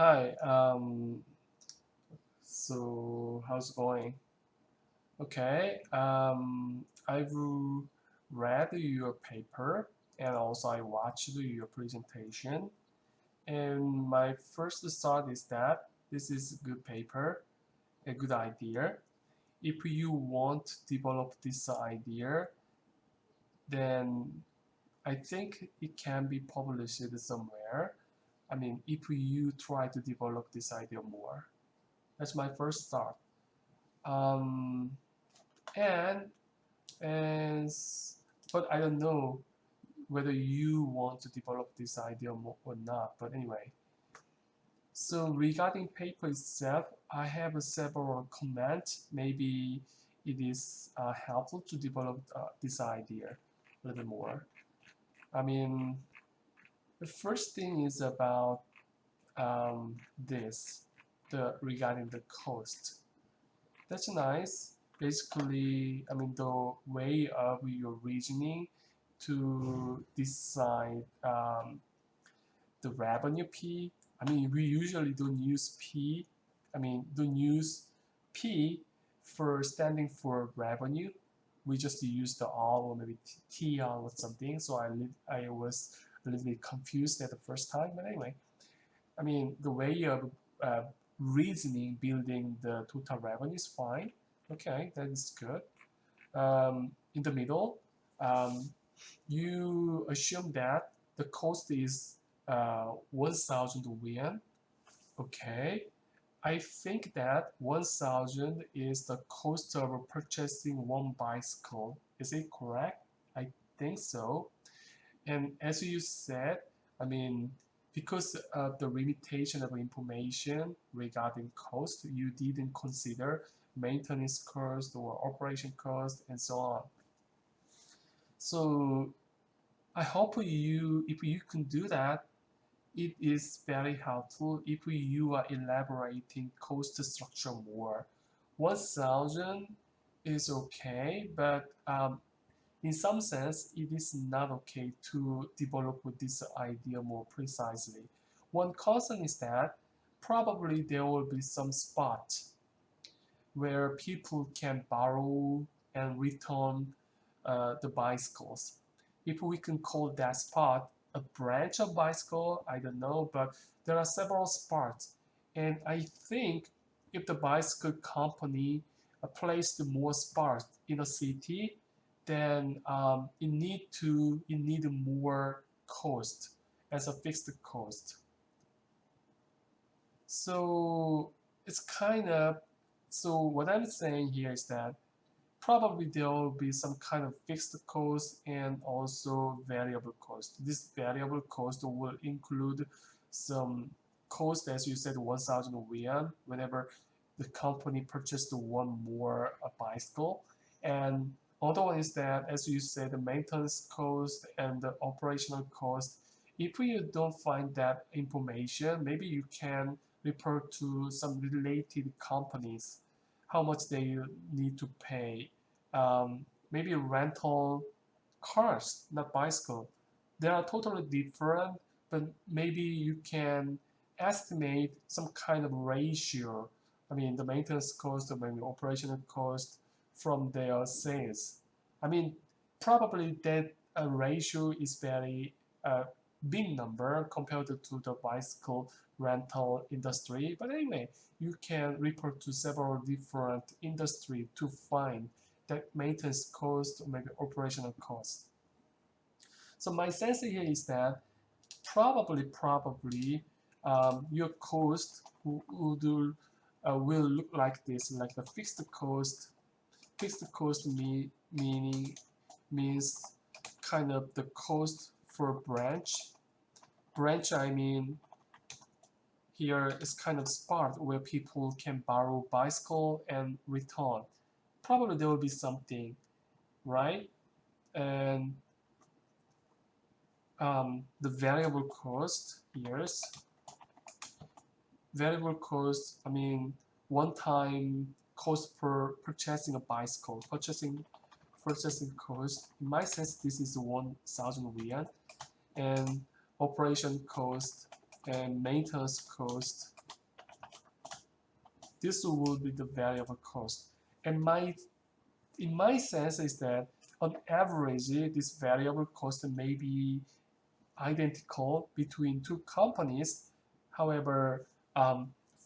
Hi, so how's it going? Okay, I've read your paper and also I watched your presentation. And my first thought is that this is a good paper, a good idea. If you want to develop this idea, then I think it can be published somewhere. I mean, if you try to develop this idea more. That's my first thought. Um, and and but I don't know whether you want to develop this idea more or not. But anyway, so regarding paper itself, I have several comments. Maybe it is helpful to develop this idea a little more. I mean, the first thing is about this, the regarding the cost. That's nice. Basically, I mean, the way of your reasoning to decide the revenue P. I mean, we usually don't use P. I mean, don't use P for standing for revenue. We just use the R or maybe TR or something. So I was a little bit confused at the first time. But anyway, I mean, the way of uh, reasoning, building the total revenue is fine. Okay, that is good. In the middle, um, you assume that the cost is 1,000 yuan. Okay, I think that 1,000 is the cost of purchasing one bicycle. Is it correct? I think so. And as you said, I mean, because of the limitation of information regarding cost, you didn't consider maintenance cost or operation cost and so on. So I hope if you can do that, it is very helpful if you are elaborating cost structure more. 1,000 is okay, but in some sense, it is not okay to develop this idea more precisely. One concern is that probably there will be some spot where people can borrow and return the bicycles. If we can call that spot a branch of bicycle, I don't know, but there are several spots. And I think if the bicycle company placed more spots in a city, then it need more cost as a fixed cost. So it's kind of so what I'm saying here is that probably there will be some kind of fixed cost and also variable cost. This variable cost will include some cost, as you said, 1,000 yuan whenever the company purchased one more bicycle. And other one is that, as you said, the maintenance cost and the operational cost. If you don't find that information, maybe you can refer to some related companies how much they need to pay. Maybe rental cars, not bicycle. They are totally different, but maybe you can estimate some kind of ratio. I mean, the maintenance cost or maybe operational cost from their sales. I mean, probably that ratio is very uh, big number compared to the bicycle rental industry. But anyway, you can report to several different industry to find that maintenance cost or maybe operational cost. So my sense here is that probably your cost will look like this, like the fixed cost. Fixed cost meaning means kind of the cost for branch. Branch, I mean, here is kind of spot where people can borrow bicycle and return. Probably there will be something, right? And the variable cost years, variable cost, I mean, one time cost per purchasing a bicycle, purchasing cost. In my sense, this is 1,000 yuan, and operation cost and maintenance cost. This will be the variable cost. And in my sense is that on average, this variable cost may be identical between two companies. However,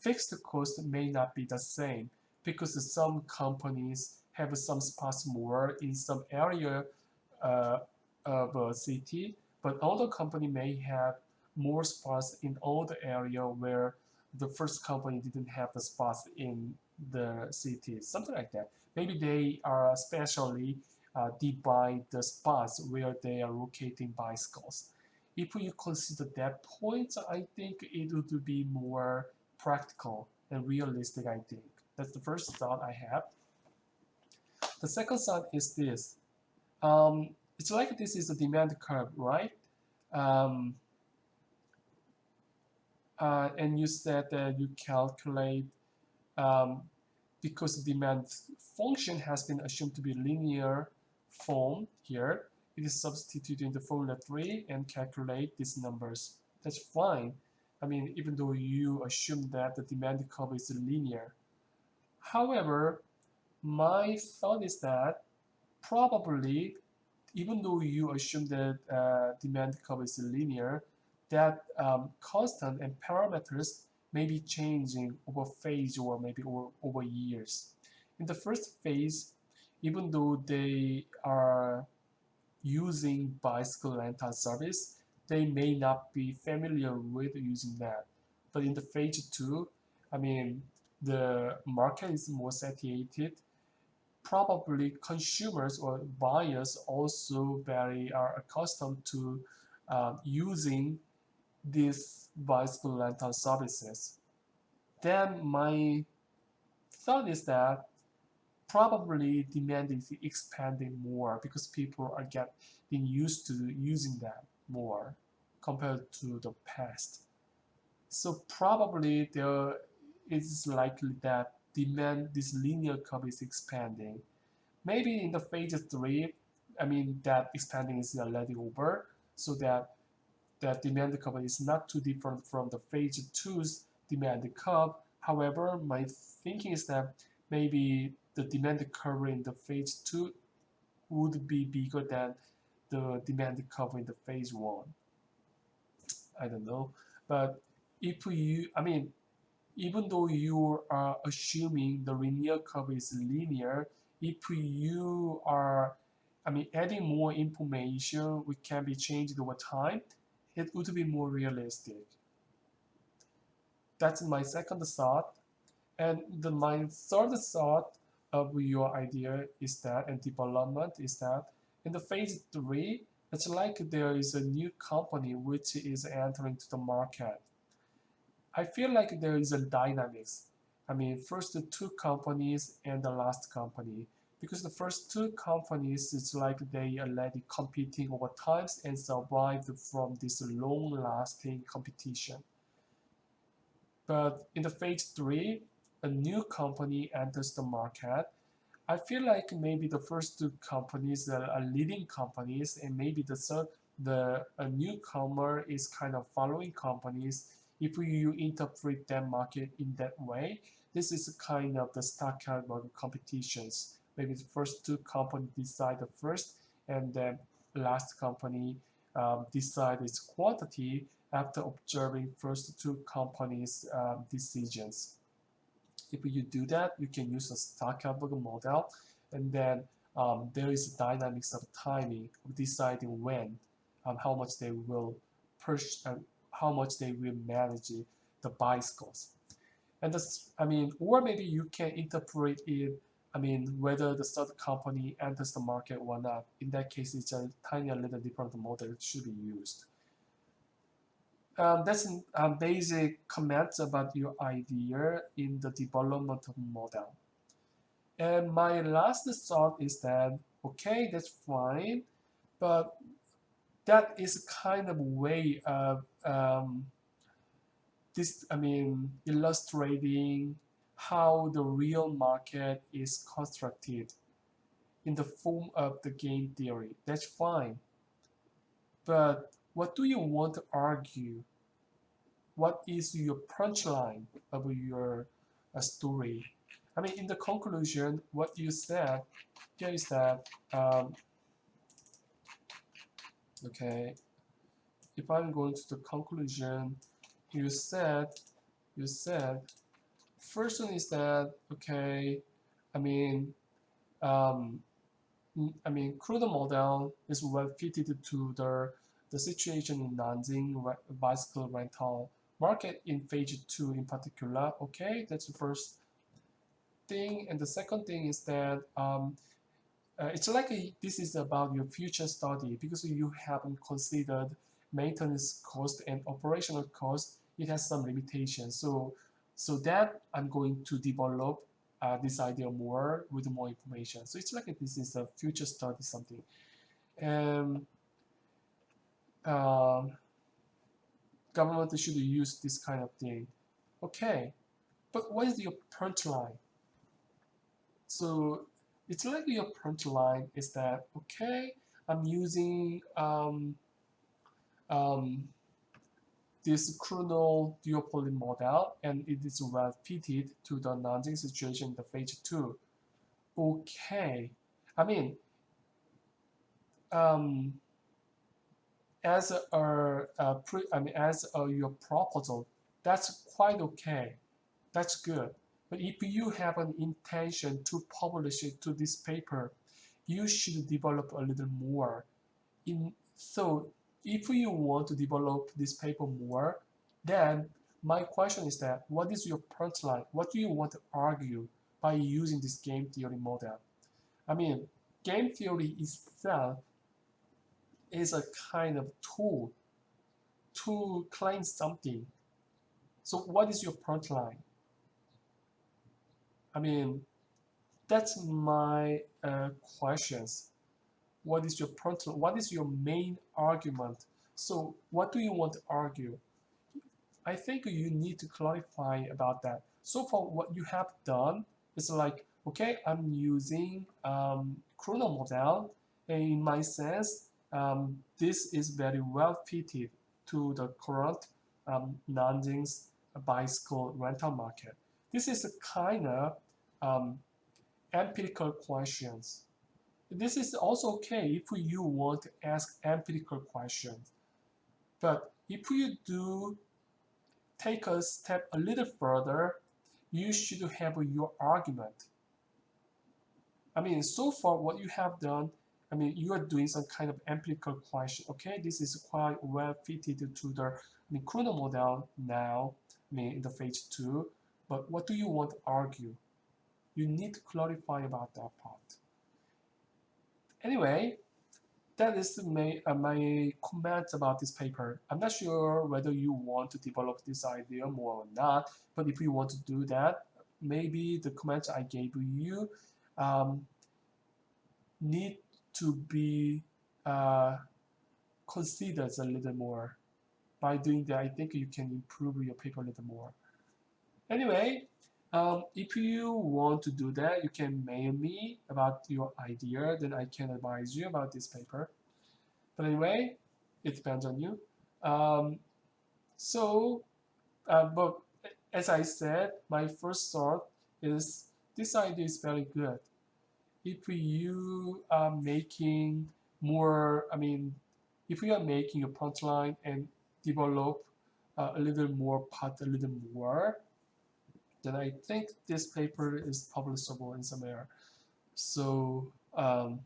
fixed cost may not be the same because some companies have some spots more in some area uh, of a city, but other company may have more spots in all the area where the first company didn't have the spots in the city, something like that. Maybe they are especially divide the spots where they are locating bicycles. If you consider that point, I think it would be more practical and realistic, I think. That's the first thought I have. The second thought is this. It's like this is a demand curve, right? Um, and you said that you calculate um, because the demand function has been assumed to be linear form here. It is substituted in the formula 3 and calculate these numbers. That's fine. I mean, even though you assume that the demand curve is linear. However, my thought is that probably, even though you assume that demand curve is linear, that constant and parameters may be changing over phase or maybe over years. In the first phase, even though they are using bicycle rental service, they may not be familiar with using that. But in the phase two, I mean, the market is more saturated. Probably consumers or buyers also very are accustomed to using these bicycle rental services. Then my thought is that probably demand is expanding more because people are getting used to using that more compared to the past. So probably there is likely that demand, this linear curve is expanding. Maybe in the phase 3, I mean that expanding is already over, so that demand curve is not too different from the phase 2's demand curve. However, my thinking is that maybe the demand curve in the phase 2 would be bigger than the demand curve in the phase 1. I don't know. But if you, I mean, even though you are assuming the linear curve is linear, if you are, I mean, adding more information which can be changed over time, it would be more realistic. That's my second thought. And my third thought of your idea is that, and development is that, in the phase 3, it's like there is a new company which is entering to the market. I feel like there is a dynamics. I mean, first the two companies and the last company. Because the first two companies, it's like they already competing over times and survived from this long-lasting competition. But in the phase 3, a new company enters the market. I feel like maybe the first two companies are leading companies, and maybe the third, a newcomer is kind of following companies. If you interpret that market in that way, this is kind of the stock market competitions. Maybe the first two companies decide the first, and then the last company decide its quantity after observing first two companies' decisions. If you do that, you can use a stock model, and then there is dynamics of timing of deciding when, how much they will push, and how much they will manage the bicycles. And this, I mean, or maybe you can interpret it. I mean, whether the third company enters the market or not. In that case, it's a tiny little different model that should be used. That's basic comments about your idea in the development model. And my last thought is that, okay, that's fine, but that is kind of a way of I mean, illustrating how the real market is constructed in the form of the game theory. That's fine. But what do you want to argue? what is your punchline of your story. I mean, in the conclusion, what you said here is that, okay, if I'm going to the conclusion, you said, first one is that, okay, I mean, CRUDO model is well fitted to the situation in Nanjing bicycle rental market in phase 2 in particular. Okay, that's the first thing. And the second thing is that it's like this is about your future study because you haven't considered maintenance cost and operational cost. It has some limitations. So that I'm going to develop this idea more with more information. So it's like this is a future study something. And government should use this kind of thing. Okay, but what is your punchline? So it's like your punchline is that, okay, I'm using this CRUDO duopoly model, and it is well fitted to the Nanjing situation in the phase 2. Okay, I mean, as your proposal, that's quite okay. That's good. But if you have an intention to publish it to this paper, you should develop a little more. So if you want to develop this paper more, then my question is that what is your punchline? What do you want to argue by using this game theory model? I mean, game theory itself is a kind of tool to claim something. So what is your punchline? I mean, that's my questions. What is your punchline? What is your main argument? So what do you want to argue? I think you need to clarify about that. So far, what you have done is like, okay, I'm using CRUDO model, and in my sense, this is very well fitted to the current Nanjing's bicycle rental market. This is a kind of empirical questions. This is also okay if you want to ask empirical questions. But if you do take a step a little further, you should have your argument. I mean, so far what you have done, I mean, you are doing some kind of empirical question. Okay, this is quite well fitted to the CRUDO model now, I mean, in the phase 2. But what do you want to argue? You need to clarify about that part. Anyway, that is my comments about this paper. I'm not sure whether you want to develop this idea more or not, but if you want to do that, maybe the comments I gave you need to be considered a little more. By doing that, I think you can improve your paper a little more. Anyway, if you want to do that, you can mail me about your idea, then I can advise you about this paper. But anyway, it depends on you. But as I said, my first thought is this idea is very good. If you are making more, I mean, if you are making a punchline and develop a little more part, a little more, then I think this paper is publishable in somewhere. So, well,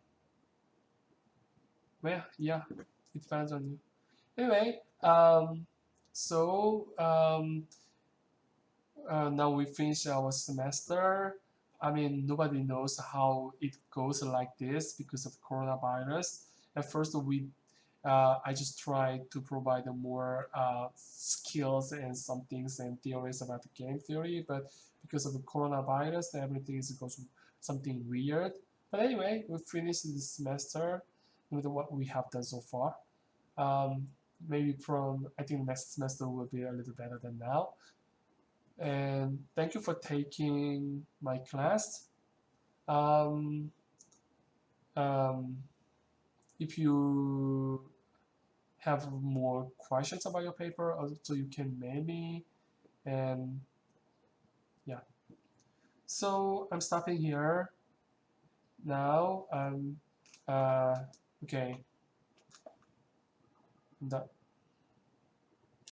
yeah, it depends on you. Anyway, now we finish our semester. I mean, nobody knows how it goes like this because of coronavirus. At first, I just tried to provide more skills and some things and theories about the game theory, but because of the coronavirus, everything is goes something weird. But anyway, we finished this semester with what we have done so far. Maybe I think next semester will be a little better than now. And thank you for taking my class. Um, um, if you have more questions about your paper, so you can mail me. And yeah, so I'm stopping here now. Okay,